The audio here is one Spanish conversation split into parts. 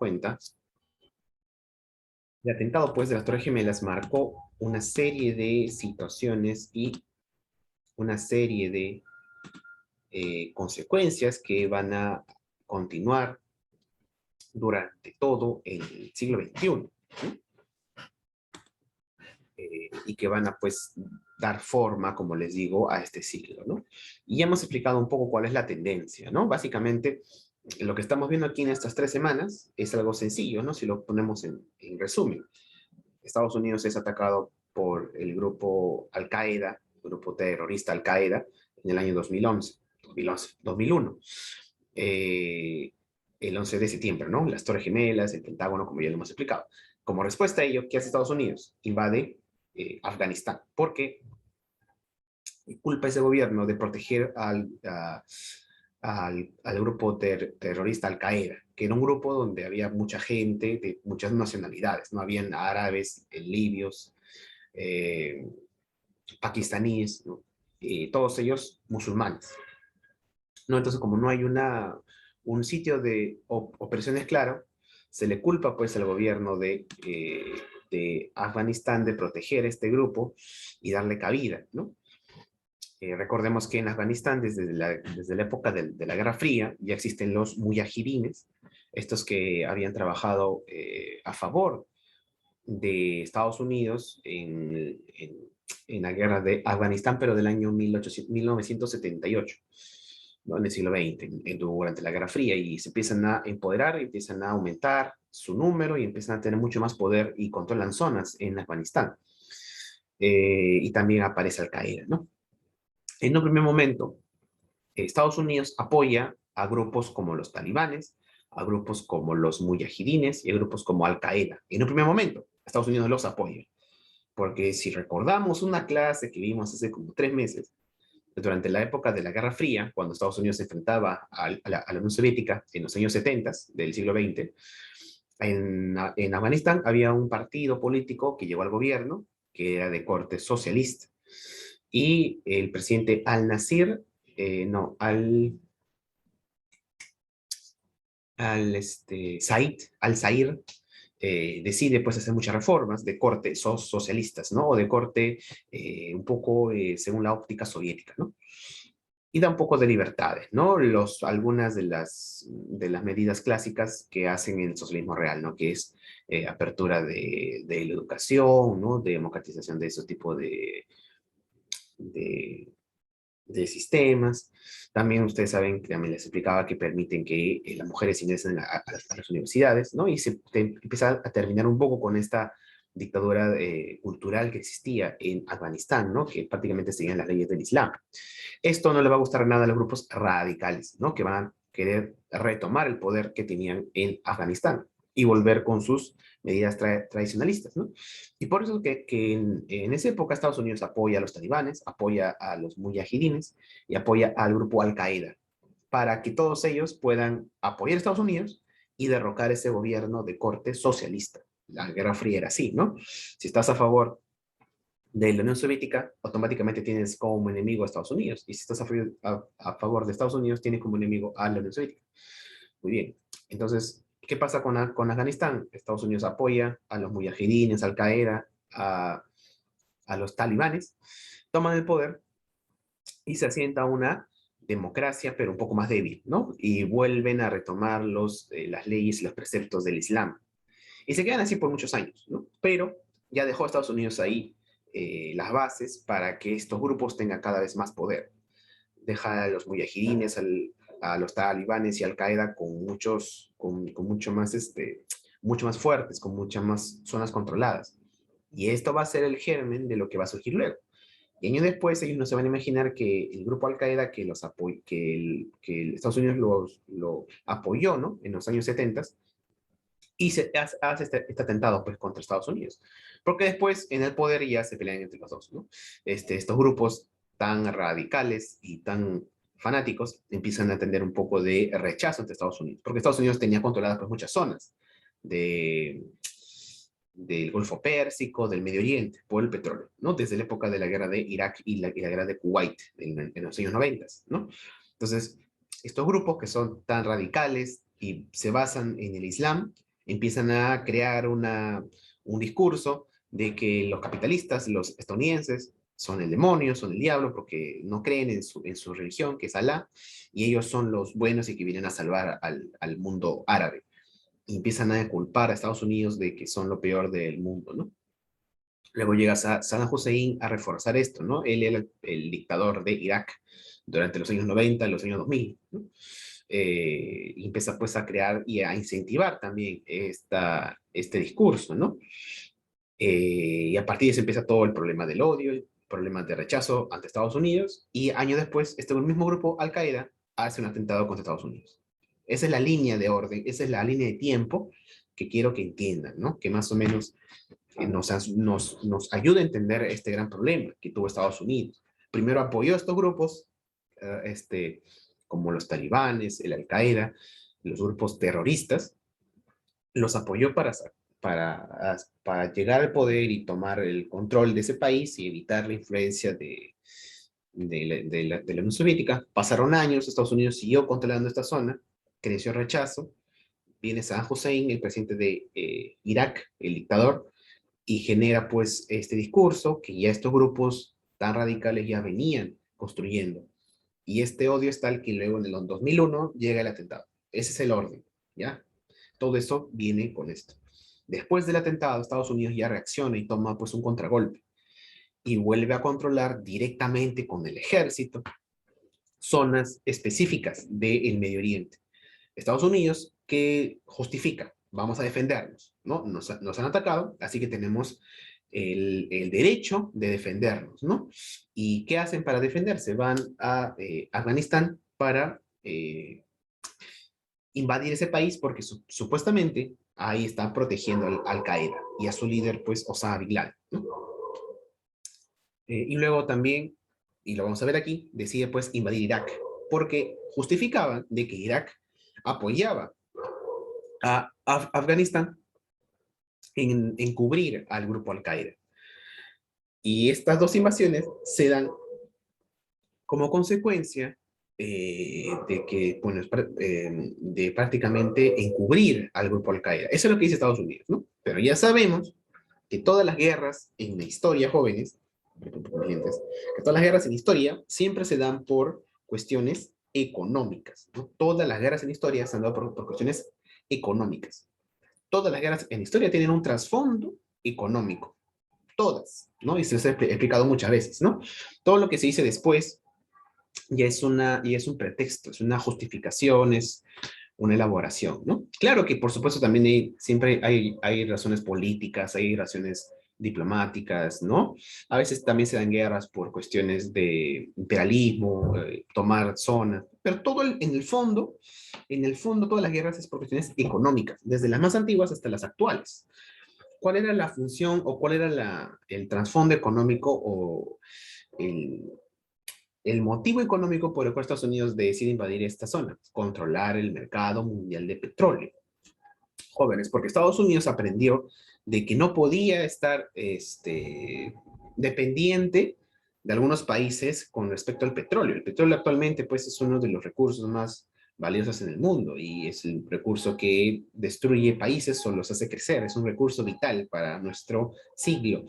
cuenta, el atentado pues de las Torres Gemelas marcó una serie de situaciones y una serie de consecuencias que van a continuar durante todo el siglo XXI, ¿sí? Y que van a pues dar forma, como les digo, a este siglo, ¿no? Y ya hemos explicado un poco cuál es la tendencia, ¿no? Básicamente, lo que estamos viendo aquí en estas 3 semanas es algo sencillo, ¿no? Si lo ponemos en resumen. Estados Unidos es atacado por el grupo Al-Qaeda, grupo terrorista Al-Qaeda, en el año 2001. El 11 de septiembre, ¿no? Las Torres Gemelas, el Pentágono, como ya lo hemos explicado. Como respuesta a ello, ¿qué hace Estados Unidos? Invade Afganistán, porque culpa a ese gobierno de proteger al grupo terrorista Al-Qaeda, que era un grupo donde había mucha gente de muchas nacionalidades, ¿no? Habían árabes, libios, eh, pakistaníes, ¿no? Todos ellos musulmanes, ¿no? Entonces, como no hay un sitio de operaciones claro, se le culpa pues al gobierno de Afganistán de proteger este grupo y darle cabida, ¿no? Recordemos que en Afganistán, desde la época de la Guerra Fría, ya existen los muyahidines, estos que habían trabajado a favor de Estados Unidos en la guerra de Afganistán, pero del año 1978, ¿no? En el siglo XX, durante la Guerra Fría, y se empiezan a empoderar, empiezan a aumentar su número y empiezan a tener mucho más poder y controlan zonas en Afganistán. Y también aparece Al-Qaeda, ¿no? En un primer momento, Estados Unidos apoya a grupos como los talibanes, a grupos como los mujahidines y a grupos como Al-Qaeda. En un primer momento, Estados Unidos los apoya. Porque si recordamos una clase que vimos hace como 3 meses, durante la época de la Guerra Fría, cuando Estados Unidos se enfrentaba a la Unión Soviética en los años 70 del siglo XX, en Afganistán había un partido político que llegó al gobierno, que era de corte socialista. Y el presidente al-Nasir, no, al-Zair, decide pues hacer muchas reformas de corte socialistas, ¿no? O de corte un poco según la óptica soviética, ¿no? Y da un poco de libertades, ¿no? Algunas de las medidas clásicas que hacen el socialismo real, ¿no? Que es apertura de la educación, ¿no? Democratización de ese tipo de, de sistemas. También ustedes saben, que también les explicaba que permiten que las mujeres ingresen a las universidades, ¿no? Y empieza a terminar un poco con esta dictadura cultural que existía en Afganistán, ¿no? Que prácticamente seguían las leyes del Islam. Esto no le va a gustar nada a los grupos radicales, ¿no? Que van a querer retomar el poder que tenían en Afganistán y volver con sus medidas tradicionalistas, ¿no? Y por eso que en esa época Estados Unidos apoya a los talibanes, apoya a los mujahidines y apoya al grupo Al-Qaeda, para que todos ellos puedan apoyar a Estados Unidos y derrocar ese gobierno de corte socialista. La Guerra Fría era así, ¿no? Si estás a favor de la Unión Soviética, automáticamente tienes como enemigo a Estados Unidos. Y si estás a favor de Estados Unidos, tienes como enemigo a la Unión Soviética. Muy bien. Entonces, ¿qué pasa con Afganistán? Estados Unidos apoya a los mujahidines, Al Qaeda, a los talibanes, toman el poder y se asienta una democracia, pero un poco más débil, ¿no? Y vuelven a retomar las leyes y los preceptos del Islam. Y se quedan así por muchos años, ¿no? Pero ya dejó Estados Unidos ahí las bases para que estos grupos tengan cada vez más poder. Deja a los mujahidines, a los talibanes y Al Qaeda con mucho más fuertes, con muchas más zonas controladas. Y esto va a ser el germen de lo que va a surgir luego. Y años después ellos no se van a imaginar que el grupo Al Qaeda que Estados Unidos lo apoyó, ¿no? En los años 70 y se hace este atentado pues contra Estados Unidos. Porque después en el poder ya se pelean entre los dos, ¿no? Estos grupos tan radicales y tan fanáticos empiezan a tener un poco de rechazo entre Estados Unidos, porque Estados Unidos tenía controladas pues muchas zonas de, del Golfo Pérsico, del Medio Oriente, por el petróleo, ¿no? Desde la época de la guerra de Irak y la guerra de Kuwait en los años 90, ¿no? Entonces, estos grupos que son tan radicales y se basan en el Islam, empiezan a crear un discurso de que los capitalistas, los estadounidenses, son el demonio, son el diablo, porque no creen en su religión, que es Alá, y ellos son los buenos y que vienen a salvar al mundo árabe. Y empiezan a culpar a Estados Unidos de que son lo peor del mundo, ¿no? Luego llega Saddam Hussein a reforzar esto, ¿no? Él era el dictador de Irak durante los años 90, los años 2000, ¿no? Y empieza pues a crear y a incentivar también este discurso, ¿no? Y a partir de eso empieza todo el problema del odio, el problema de rechazo ante Estados Unidos, y años después, este mismo grupo, Al-Qaeda, hace un atentado contra Estados Unidos. Esa es la línea de orden, esa es la línea de tiempo que quiero que entiendan, ¿no? Que más o menos nos ayuda a entender este gran problema que tuvo Estados Unidos. Primero apoyó a estos grupos, como los talibanes, el Al-Qaeda, los grupos terroristas, los apoyó para llegar al poder y tomar el control de ese país y evitar la influencia de la Unión Soviética. Pasaron años, Estados Unidos siguió controlando esta zona, creció el rechazo, viene Saddam Hussein, el presidente de Irak, el dictador, y genera pues este discurso que ya estos grupos tan radicales ya venían construyendo. Y este odio es tal que luego en el 2001 llega el atentado. Ese es el orden, ¿ya? Todo eso viene con esto. Después del atentado, Estados Unidos ya reacciona y toma pues un contragolpe y vuelve a controlar directamente con el ejército zonas específicas del Medio Oriente. Estados Unidos, que justifica, vamos a defendernos, ¿no? Nos han atacado, así que tenemos el derecho de defendernos, ¿no? ¿Y qué hacen para defenderse? Van a Afganistán para invadir ese país porque supuestamente ahí está protegiendo Al Qaeda y a su líder, pues, Osama Bin Laden, ¿no? Y luego también, y lo vamos a ver aquí, decide pues invadir Irak, porque justificaban de que Irak apoyaba a Afganistán en cubrir al grupo Al-Qaeda. Y estas dos invasiones se dan como consecuencia de que, bueno, de prácticamente encubrir al grupo Al-Qaeda. Eso es lo que dice Estados Unidos, ¿no? Pero ya sabemos que todas las guerras en la historia, jóvenes, que todas las guerras en historia siempre se dan por cuestiones económicas, ¿no? Todas las guerras en historia se han dado por cuestiones económicas. Todas las guerras en historia tienen un trasfondo económico. Todas, ¿no? Y se los he explicado muchas veces, ¿no? Todo lo que se dice después ya es un pretexto, es una justificación, es una elaboración, ¿no? Claro que por supuesto también siempre hay razones políticas, hay razones diplomáticas, ¿no? A veces también se dan guerras por cuestiones de imperialismo, tomar zonas, pero todo en el fondo todas las guerras es por cuestiones económicas, desde las más antiguas hasta las actuales. ¿Cuál era la función o cuál era el trasfondo económico o el, el motivo económico por el cual Estados Unidos decide invadir esta zona? Controlar el mercado mundial de petróleo. Jóvenes, porque Estados Unidos aprendió de que no podía estar dependiente de algunos países con respecto al petróleo. El petróleo actualmente pues es uno de los recursos más valiosos en el mundo y es el recurso que destruye países o los hace crecer. Es un recurso vital para nuestro siglo.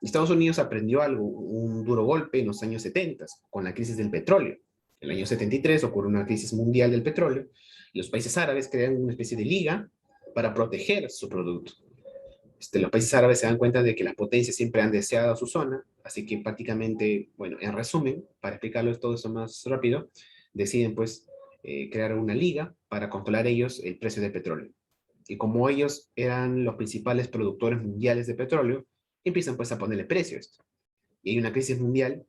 Estados Unidos aprendió algo, un duro golpe en los años 70 con la crisis del petróleo. En el año 73 ocurre una crisis mundial del petróleo y los países árabes crean una especie de liga para proteger su producto. Los países árabes se dan cuenta de que las potencias siempre han deseado su zona, así que prácticamente, bueno, en resumen, para explicarlo todo eso más rápido, deciden pues crear una liga para controlar ellos el precio del petróleo. Y como ellos eran los principales productores mundiales de petróleo, empiezan pues a ponerle precio a esto. Y hay una crisis mundial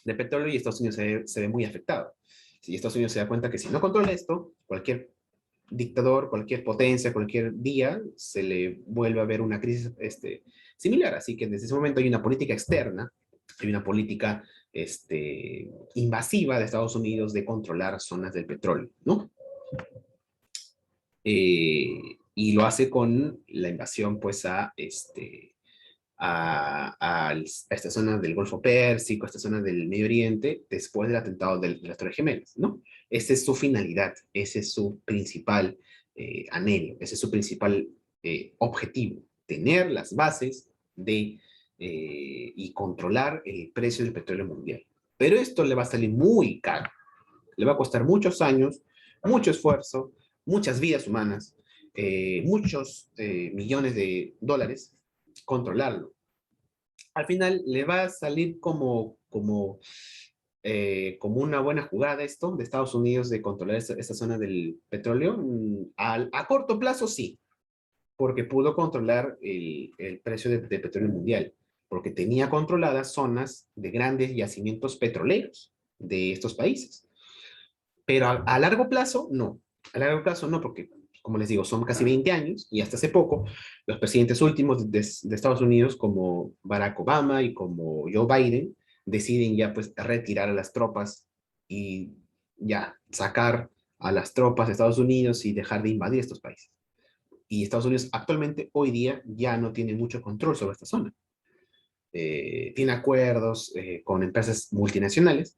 de petróleo y Estados Unidos se ve muy afectado. Si Estados Unidos se da cuenta que si no controla esto, cualquier dictador, cualquier potencia, cualquier día, se le vuelve a ver una crisis similar. Así que desde ese momento hay una política externa, hay una política invasiva de Estados Unidos de controlar zonas del petróleo, ¿no? Y lo hace con la invasión, pues, a esta zona del Golfo Pérsico, a esta zona del Medio Oriente, después del atentado de las Torres Gemelas, ¿no? Esa es su finalidad, ese es su principal anhelo, ese es su principal objetivo, tener las bases y controlar el precio del petróleo mundial. Pero esto le va a salir muy caro, le va a costar muchos años, mucho esfuerzo, muchas vidas humanas, muchos millones de dólares controlarlo. Al final le va a salir como una buena jugada esto de Estados Unidos de controlar esta zona del petróleo. A corto plazo sí, porque pudo controlar el precio de petróleo mundial, porque tenía controladas zonas de grandes yacimientos petroleros de estos países. Pero a largo plazo, no. A largo plazo, no, porque, como les digo, son casi 20 años y hasta hace poco, los presidentes últimos de Estados Unidos, como Barack Obama y como Joe Biden, deciden ya pues retirar a las tropas y ya sacar a las tropas de Estados Unidos y dejar de invadir estos países. Y Estados Unidos actualmente, hoy día, ya no tiene mucho control sobre esta zona. Tiene acuerdos con empresas multinacionales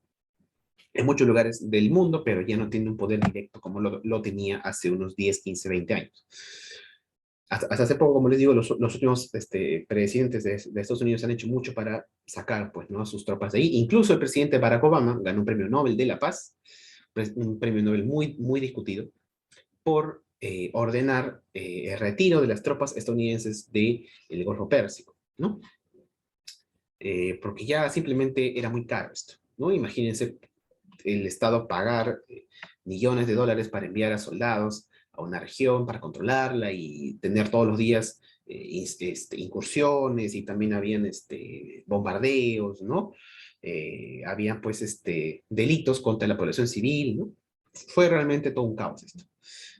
en muchos lugares del mundo, pero ya no tiene un poder directo como lo tenía hace unos 10, 15, 20 años. Hasta hace poco, como les digo, los últimos presidentes de Estados Unidos han hecho mucho para sacar pues, ¿no? sus tropas de ahí. Incluso el presidente Barack Obama ganó un premio Nobel de la Paz, un premio Nobel muy, muy discutido, por ordenar el retiro de las tropas estadounidenses del Golfo Pérsico, ¿no? Porque ya simplemente era muy caro esto, ¿no? Imagínense el Estado pagar millones de dólares para enviar a soldados a una región para controlarla y tener todos los días incursiones y también habían bombardeos, ¿no? Habían pues delitos contra la población civil, ¿no? Fue realmente todo un caos esto,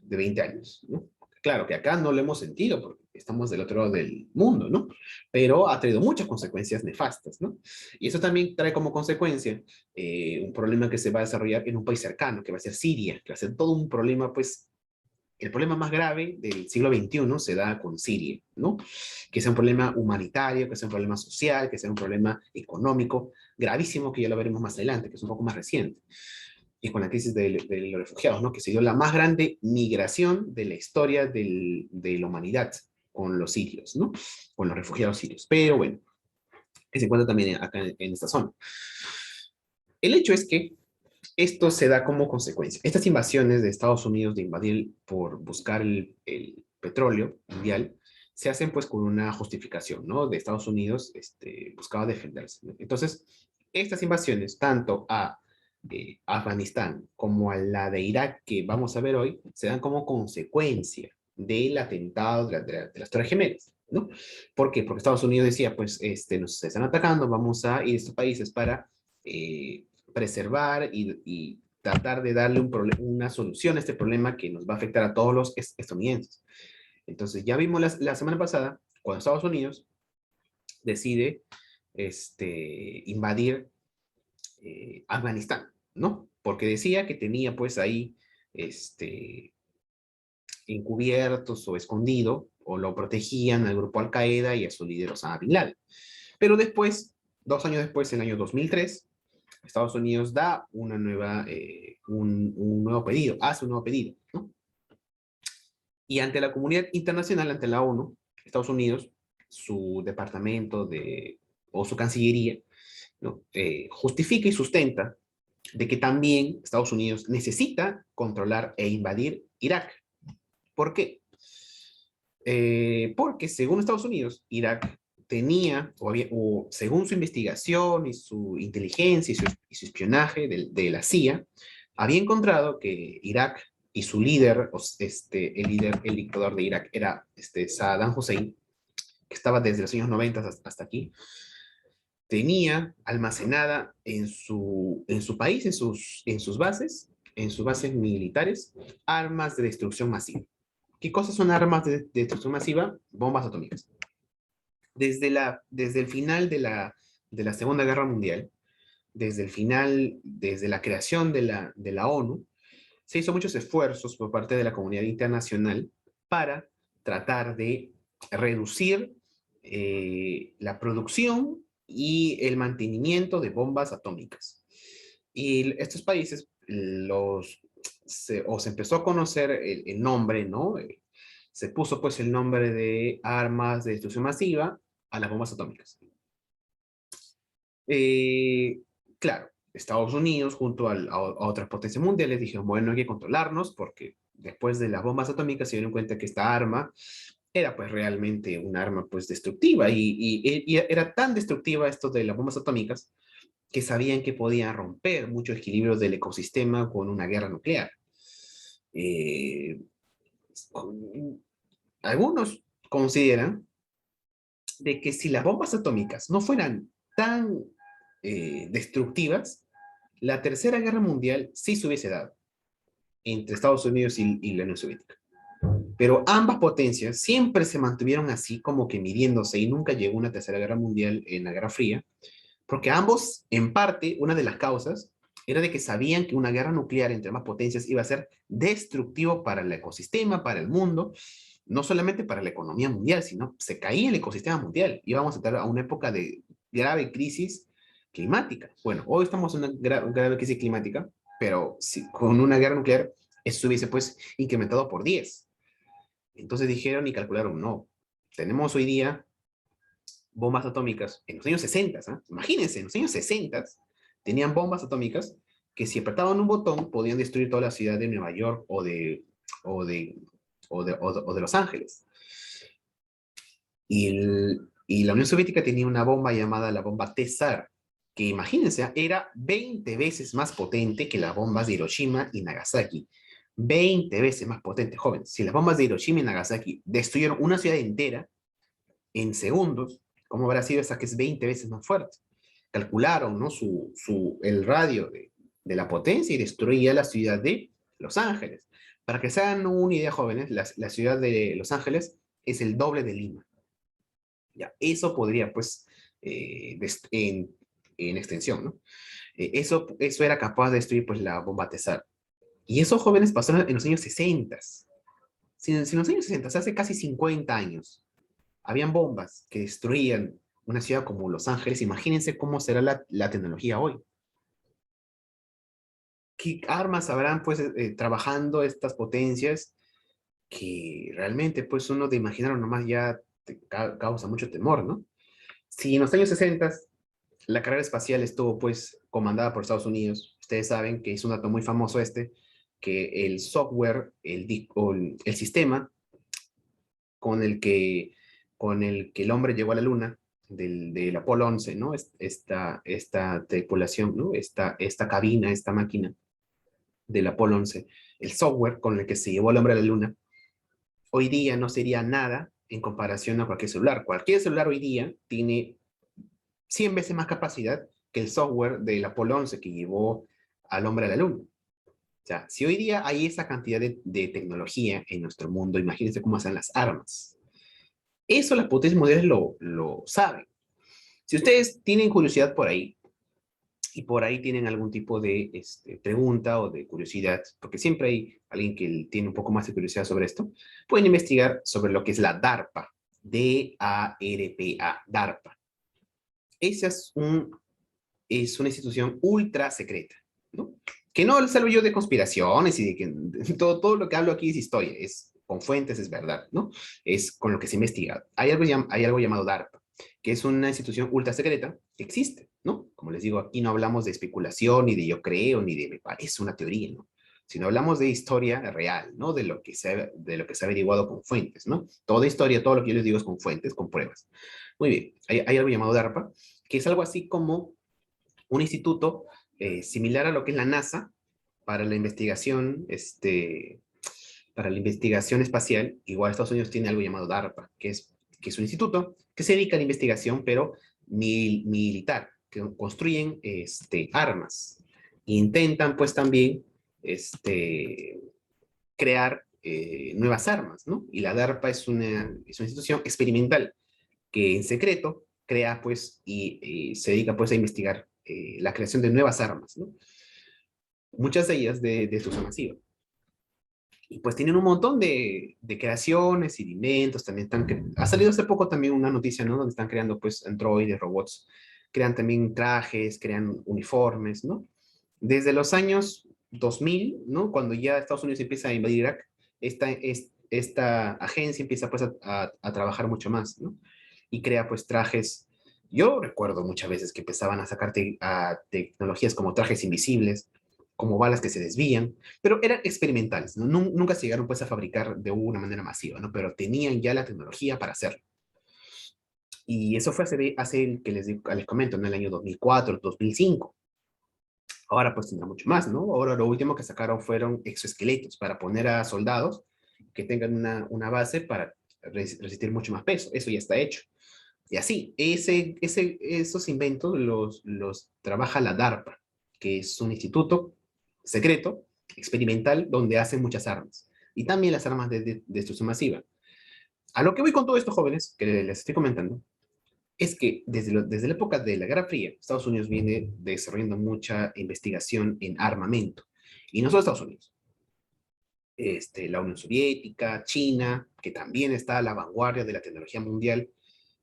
de 20 años, ¿no? Claro que acá no lo hemos sentido porque estamos del otro lado del mundo, ¿no? Pero ha traído muchas consecuencias nefastas, ¿no? Y eso también trae como consecuencia un problema que se va a desarrollar en un país cercano, que va a ser Siria, que va a ser todo un problema, pues, el problema más grave del siglo XXI se da con Siria, ¿no? Que sea un problema humanitario, que sea un problema social, que sea un problema económico, gravísimo, que ya lo veremos más adelante, que es un poco más reciente. Y con la crisis de los refugiados, ¿no? Que se dio la más grande migración de la historia de la humanidad con los sirios, ¿no? Con los refugiados sirios. Pero bueno, que se encuentra también acá en esta zona. El hecho es que esto se da como consecuencia. Estas invasiones de Estados Unidos de invadir por buscar el petróleo mundial se hacen pues con una justificación, ¿no? De Estados Unidos buscaba defenderse, ¿no? Entonces, estas invasiones, tanto a Afganistán como a la de Irak que vamos a ver hoy, se dan como consecuencia del atentado de las Torres Gemelas, ¿no? ¿Por qué? Porque Estados Unidos decía, pues, nos están atacando, vamos a ir a estos países para preservar y tratar de darle una solución a este problema que nos va a afectar a todos los estadounidenses. Entonces, ya vimos la semana pasada, cuando Estados Unidos decide invadir Afganistán, ¿no? Porque decía que tenía pues ahí encubiertos o escondido, o lo protegían al grupo Al-Qaeda y a su líder Osama Bin Laden. Pero después, 2 años después, en el año 2003, Estados Unidos da un nuevo pedido, hace un nuevo pedido, ¿no? Y ante la comunidad internacional, ante la ONU, Estados Unidos, su departamento o su cancillería, ¿no? Justifica y sustenta de que también Estados Unidos necesita controlar e invadir Irak. ¿Por qué? Porque según Estados Unidos, Irak tenía, o según su investigación y su inteligencia y su espionaje de la CIA, había encontrado que Irak y su líder, el dictador de Irak era Saddam Hussein, que estaba desde los años 90 hasta aquí, tenía almacenada en su país, en sus bases militares, armas de destrucción masiva. ¿Qué cosas son armas de destrucción masiva? Bombas atómicas. Desde el final de la Segunda Guerra Mundial, desde la creación de la ONU, se hizo muchos esfuerzos por parte de la comunidad internacional para tratar de reducir la producción y el mantenimiento de bombas atómicas. Y estos países, se empezó a conocer el nombre, ¿no? Se puso pues el nombre de armas de destrucción masiva a las bombas atómicas. Eh, claro, Estados Unidos junto a otras potencias mundiales dijeron, bueno, hay que controlarnos porque después de las bombas atómicas se dieron cuenta que esta arma era pues realmente un arma pues destructiva y era tan destructiva esto de las bombas atómicas que sabían que podían romper muchos equilibrios del ecosistema con una guerra nuclear. Eh, Algunos consideran de que si las bombas atómicas no fueran tan destructivas, la Tercera Guerra Mundial sí se hubiese dado entre Estados Unidos y la Unión Soviética. Pero ambas potencias siempre se mantuvieron así como que midiéndose y nunca llegó una Tercera Guerra Mundial en la Guerra Fría, porque ambos, en parte, una de las causas era de que sabían que una guerra nuclear entre ambas potencias iba a ser destructivo para el ecosistema, para el mundo, no solamente para la economía mundial, sino se caía el ecosistema mundial. Íbamos a entrar a una época de grave crisis climática. Bueno, hoy estamos en una grave crisis climática, pero si, con una guerra nuclear eso hubiese pues incrementado por 10. Entonces dijeron y calcularon, no, tenemos hoy día bombas atómicas en los años 60, ¿eh? Imagínense, en los años 60 tenían bombas atómicas que si apretaban un botón podían destruir toda la ciudad de Nueva York o de, o de Los Ángeles. Y la Unión Soviética tenía una bomba llamada la bomba Tsar, que imagínense, era 20 veces más potente que las bombas de Hiroshima y Nagasaki. 20 veces más potente, jóvenes. Si las bombas de Hiroshima y Nagasaki destruyeron una ciudad entera en segundos, ¿cómo habrá sido esa que es 20 veces más fuerte? Calcularon, ¿no? El radio de la potencia y destruía la ciudad de Los Ángeles. Para que se hagan una idea, jóvenes, la ciudad de Los Ángeles es el doble de Lima. Ya, eso podría, pues, en extensión, ¿no? Eso era capaz de destruir, pues, la bomba Tesar. Y esos jóvenes pasaron en los años 60. Si en los años 60, hace casi 50 años, habían bombas que destruían una ciudad como Los Ángeles, imagínense cómo será la tecnología hoy. ¿Qué armas habrán, pues, trabajando estas potencias que realmente, pues, uno de imaginar nomás ya te causa mucho temor, ¿no? Si en los años 60 la carrera espacial estuvo pues comandada por Estados Unidos, ustedes saben que es un dato muy famoso este, que el software, el sistema con el que el hombre llegó a la luna, del Apolo 11, ¿no? Esta tripulación, ¿no? Esta cabina, esta máquina del Apolo 11, el software con el que se llevó al hombre a la luna, hoy día no sería nada en comparación a cualquier celular. Cualquier celular hoy día tiene 100 veces más capacidad que el software del Apolo 11 que llevó al hombre a la luna. O sea, si hoy día hay esa cantidad de tecnología en nuestro mundo, imagínense cómo hacen las armas. Eso las potencias mundiales lo saben. Si ustedes tienen curiosidad por ahí, y por ahí tienen algún tipo de pregunta o de curiosidad, porque siempre hay alguien que tiene un poco más de curiosidad sobre esto, pueden investigar sobre lo que es la DARPA, D-A-R-P-A, DARPA. Esa es una institución ultra secreta, ¿no? Que no salgo yo de conspiraciones y de que todo lo que hablo aquí es historia, es con fuentes, es verdad, ¿no? Es con lo que se investiga. Hay algo llamado DARPA, que es una institución ultra secreta que existe, ¿no? Como les digo, aquí no hablamos de especulación, ni de yo creo, ni de me parece una teoría, ¿no? Sino hablamos de historia real, ¿no? De lo que se ha averiguado con fuentes, ¿no? Toda historia, todo lo que yo les digo es con fuentes, con pruebas. Muy bien, hay algo llamado DARPA, que es algo así como un instituto similar a lo que es la NASA para la investigación espacial. Igual Estados Unidos tiene algo llamado DARPA, que es un instituto que se dedica a la investigación, pero militar, que construyen armas. Intentan pues también crear nuevas armas, ¿no? Y la DARPA es una institución experimental que en secreto crea pues y se dedica pues a investigar la creación de nuevas armas, ¿no? Muchas de ellas de destrucción masiva. Y pues tienen un montón de creaciones y de inventos, también ha salido hace poco también una noticia, ¿no? Donde están creando pues androides, robots, crean también trajes, crean uniformes, ¿no? Desde los años 2000, ¿no? Cuando ya Estados Unidos empieza a invadir Irak, esta agencia empieza pues a trabajar mucho más, ¿no? Y crea pues trajes. Yo recuerdo muchas veces que empezaban a sacar a tecnologías como trajes invisibles, como balas que se desvían, pero eran experimentales, ¿no? Nunca se llegaron pues a fabricar de una manera masiva, ¿no? Pero tenían ya la tecnología para hacerlo. Y eso fue hace que les comento, en el año 2004, 2005. Ahora pues tendrá mucho más, ¿no? Ahora lo último que sacaron fueron exoesqueletos para poner a soldados que tengan una base para resistir mucho más peso. Eso ya está hecho. Y así, esos inventos los trabaja la DARPA, que es un instituto secreto, experimental, donde hacen muchas armas. Y también las armas de destrucción masiva. A lo que voy con todo esto, jóvenes, que les estoy comentando, es que desde la época de la Guerra Fría, Estados Unidos viene desarrollando mucha investigación en armamento. Y no solo Estados Unidos. La Unión Soviética, China, que también está a la vanguardia de la tecnología mundial,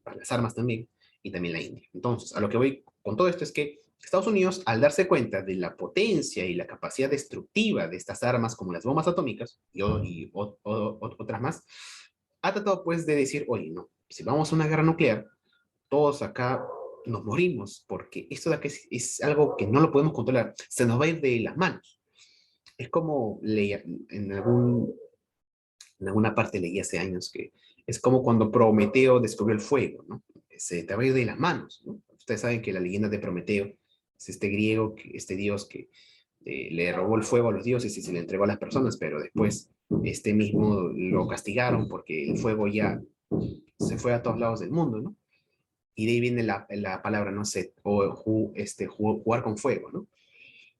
para las armas también, y también la India. Entonces, a lo que voy con todo esto es que Estados Unidos, al darse cuenta de la potencia y la capacidad destructiva de estas armas, como las bombas atómicas otras más, ha tratado pues de decir, oye, no, si vamos a una guerra nuclear, todos acá nos morimos, porque esto de acá es algo que no lo podemos controlar, se nos va a ir de las manos. Es como leía en alguna parte leí hace años que es como cuando Prometeo descubrió el fuego, ¿no? Se te va a ir de las manos, ¿no? Ustedes saben que la leyenda de Prometeo es este griego, este dios que le robó el fuego a los dioses y se le entregó a las personas, pero después este mismo lo castigaron porque el fuego ya se fue a todos lados del mundo, ¿no? Y de ahí viene la palabra, no sé, jugar con fuego, ¿no?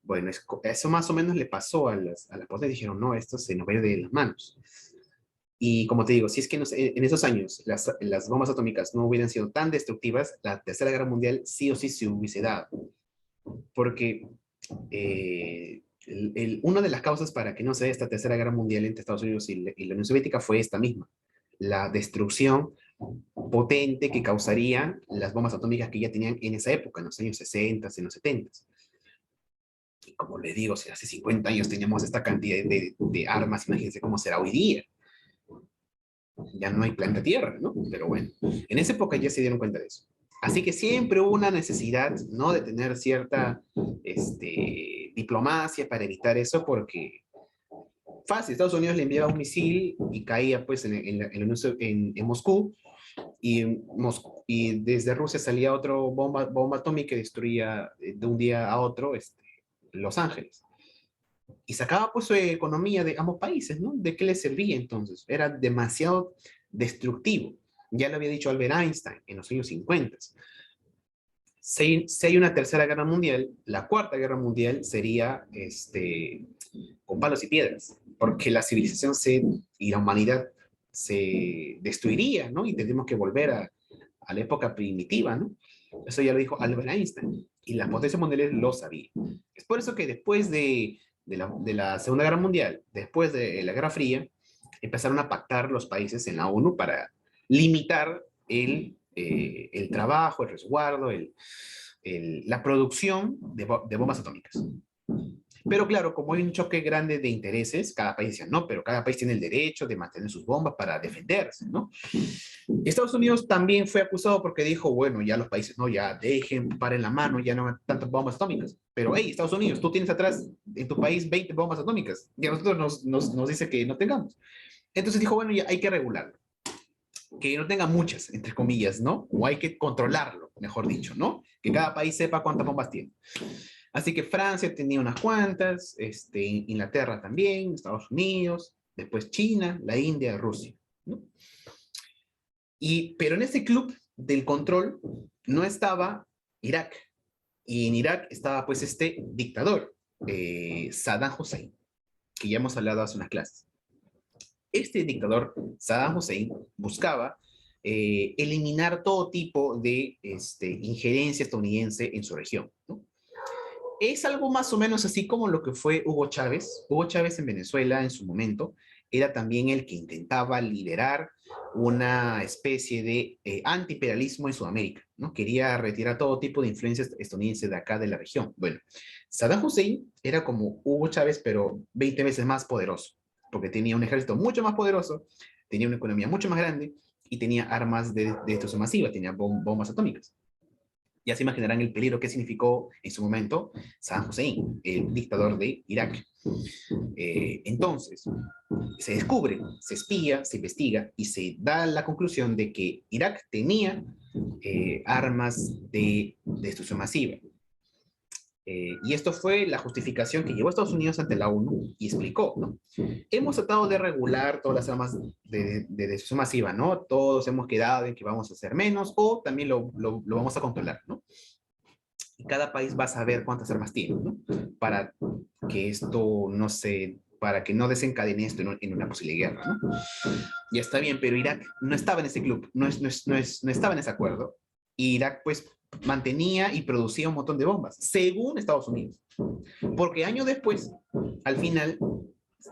Bueno, eso más o menos le pasó a las potencias, dijeron, no, esto se nos va a ir de las manos. Y como te digo, si es que en esos años las bombas atómicas no hubieran sido tan destructivas, la Tercera Guerra Mundial sí o sí se hubiese dado. Porque una de las causas para que no se dé esta Tercera Guerra Mundial entre Estados Unidos y la Unión Soviética fue esta misma, la destrucción potente que causarían las bombas atómicas que ya tenían en esa época, en los años 60, en los 70. Y como les digo, si hace 50 años teníamos esta cantidad de armas, imagínense cómo será hoy día. Ya no hay planeta Tierra, ¿no? Pero bueno, en esa época ya se dieron cuenta de eso. Así que siempre hubo una necesidad, ¿no? De tener cierta diplomacia para evitar eso, porque fácil, Estados Unidos le enviaba un misil y caía pues en Moscú, y desde Rusia salía otro bomba atómica que destruía de un día a otro Los Ángeles. Y sacaba pues su economía de ambos países, ¿no? ¿De qué les servía entonces? Era demasiado destructivo. Ya lo había dicho Albert Einstein en los años 50. Si hay una tercera guerra mundial, la cuarta guerra mundial sería con palos y piedras, porque la civilización y la humanidad se destruiría, ¿no? Y tendríamos que volver a la época primitiva, ¿no? Eso ya lo dijo Albert Einstein, y las potencias mundiales lo sabían. Es por eso que después de la Segunda Guerra Mundial, después de la Guerra Fría, empezaron a pactar los países en la ONU para limitar el trabajo, el resguardo, la producción de bombas atómicas. Pero claro, como hay un choque grande de intereses, cada país decía, no, pero cada país tiene el derecho de mantener sus bombas para defenderse, ¿no? Estados Unidos también fue acusado porque dijo, bueno, ya los países, no, ya dejen, paren la mano, ya no hay tantas bombas atómicas. Pero, hey, Estados Unidos, tú tienes atrás en tu país 20 bombas atómicas, y a nosotros nos dice que no tengamos. Entonces dijo, bueno, ya hay que regularlo. Que no tenga muchas, entre comillas, ¿no? O hay que controlarlo, mejor dicho, ¿no? Que cada país sepa cuántas bombas tiene. Así que Francia tenía unas cuantas, Inglaterra también, Estados Unidos, después China, la India, Rusia, ¿no? Pero en ese club del control no estaba Irak. Y en Irak estaba pues este dictador, Saddam Hussein, que ya hemos hablado hace unas clases. Este dictador, Saddam Hussein, buscaba eliminar todo tipo de injerencia estadounidense en su región, ¿no? Es algo más o menos así como lo que fue Hugo Chávez. Hugo Chávez en Venezuela en su momento era también el que intentaba liderar una especie de antiimperialismo en Sudamérica, ¿no? Quería retirar todo tipo de influencias estadounidenses de acá de la región. Bueno, Saddam Hussein era como Hugo Chávez, pero 20 veces más poderoso, porque tenía un ejército mucho más poderoso, tenía una economía mucho más grande y tenía armas de destrucción masiva, tenía bombas atómicas. Ya se imaginarán el peligro que significó en su momento Saddam Hussein, el dictador de Irak. Entonces, se descubre, se espía, se investiga y se da la conclusión de que Irak tenía armas de destrucción masiva. Y esto fue la justificación que llevó a Estados Unidos ante la ONU y explicó, ¿no? Hemos tratado de regular todas las armas de destrucción masiva, ¿no? Todos hemos quedado en que vamos a hacer menos o también lo vamos a controlar, ¿no? Y cada país va a saber cuántas armas tiene, ¿no? Para que esto no se, para que no desencadene esto en una posible guerra, ¿no? Ya está bien, pero Irak no estaba en ese club, no estaba en ese acuerdo. Irak, pues, mantenía y producía un montón de bombas, según Estados Unidos. Porque años después, al final,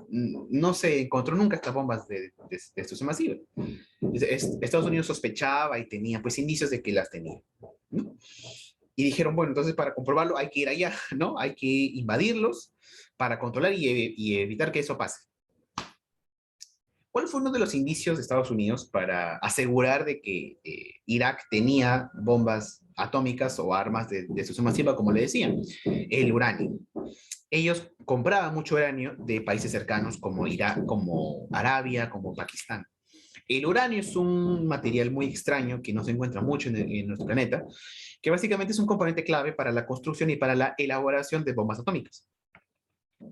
no se encontró nunca estas bombas de destrucción masiva. Estados Unidos sospechaba y tenía, pues, indicios de que las tenía, ¿no? Y dijeron, bueno, entonces para comprobarlo hay que ir allá, ¿no? Hay que invadirlos para controlar y evitar que eso pase. ¿Cuál fue uno de los indicios de Estados Unidos para asegurar de que Irak tenía bombas atómicas o armas de destrucción masiva, como le decían? El uranio. Ellos compraban mucho uranio de países cercanos como Irak, como Arabia, como Pakistán. El uranio es un material muy extraño que no se encuentra mucho en nuestro planeta, que básicamente es un componente clave para la construcción y para la elaboración de bombas atómicas.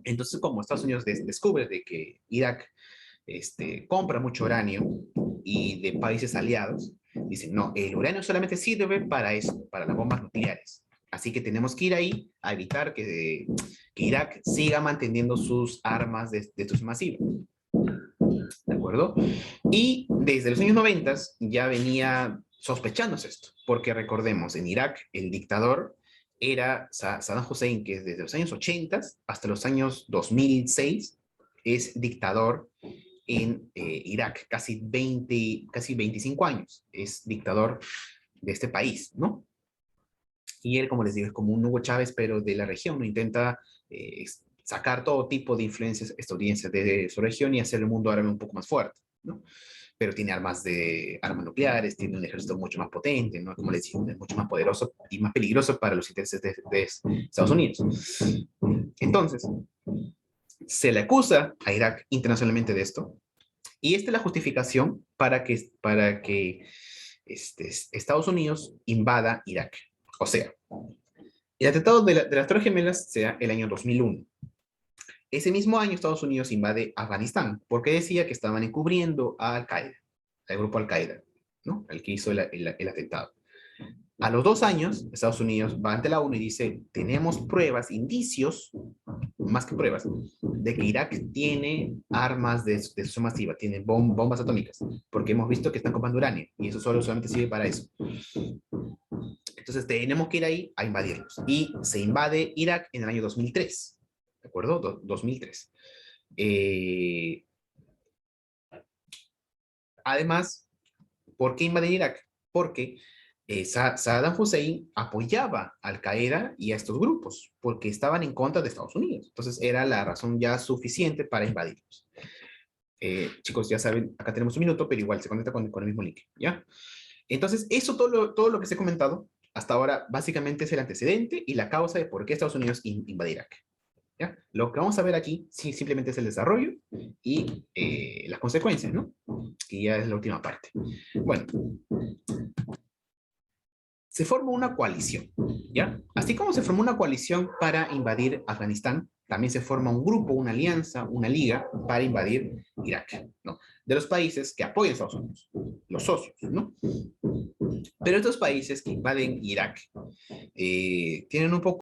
Entonces, como Estados Unidos descubre de que Irak compra mucho uranio y de países aliados, dicen, no, el uranio solamente sirve para eso, para las bombas nucleares. Así que tenemos que ir ahí a evitar que Irak siga manteniendo sus armas de destrucción masiva. ¿De acuerdo? Y desde los años 90 ya venía sospechándose esto, porque recordemos, en Irak el dictador era Saddam Hussein, que desde los años 80 hasta los años 2006 es dictador en Irak, casi 25 años es dictador de este país, ¿no? Y él, como les digo, es como un Hugo Chávez, pero de la región, ¿no? Intenta sacar todo tipo de influencias estadounidenses de su región y hacer el mundo árabe un poco más fuerte, ¿no? Pero tiene armas nucleares, tiene un ejército mucho más potente, ¿no? Como les digo, es mucho más poderoso y más peligroso para los intereses de Estados Unidos. Entonces, se le acusa a Irak internacionalmente de esto, y esta es la justificación para que Estados Unidos invada Irak. O sea, el atentado de las Torres Gemelas se da el año 2001. Ese mismo año Estados Unidos invade Afganistán porque decía que estaban encubriendo a Al-Qaeda, al grupo Al-Qaeda, ¿no? El que hizo el atentado. A los 2 años, Estados Unidos va ante la ONU y dice, tenemos pruebas, indicios, más que pruebas, de que Irak tiene armas de destrucción masiva, tiene bombas atómicas, porque hemos visto que están comprando uranio, y eso solamente sirve para eso. Entonces tenemos que ir ahí a invadirlos. Y se invade Irak en el año 2003, ¿de acuerdo? 2003. Además, ¿por qué invaden Irak? Porque Saddam Hussein apoyaba a Al-Qaeda y a estos grupos, porque estaban en contra de Estados Unidos. Entonces era la razón ya suficiente para invadirlos. Chicos, ya saben, acá tenemos un minuto, pero igual se conecta con el mismo link, ¿ya? Entonces, eso todo lo que se ha comentado hasta ahora básicamente es el antecedente y la causa de por qué Estados Unidos invade Irak. ¿Ya? Lo que vamos a ver aquí sí, simplemente es el desarrollo y las consecuencias, ¿no? Que ya es la última parte. Bueno, se forma una coalición, ¿ya? Así como se formó una coalición para invadir Afganistán, también se forma un grupo, una alianza, una liga para invadir Irak, ¿no? De los países que apoyan a Estados Unidos, los socios, ¿no? Pero estos países que invaden Irak tienen un poco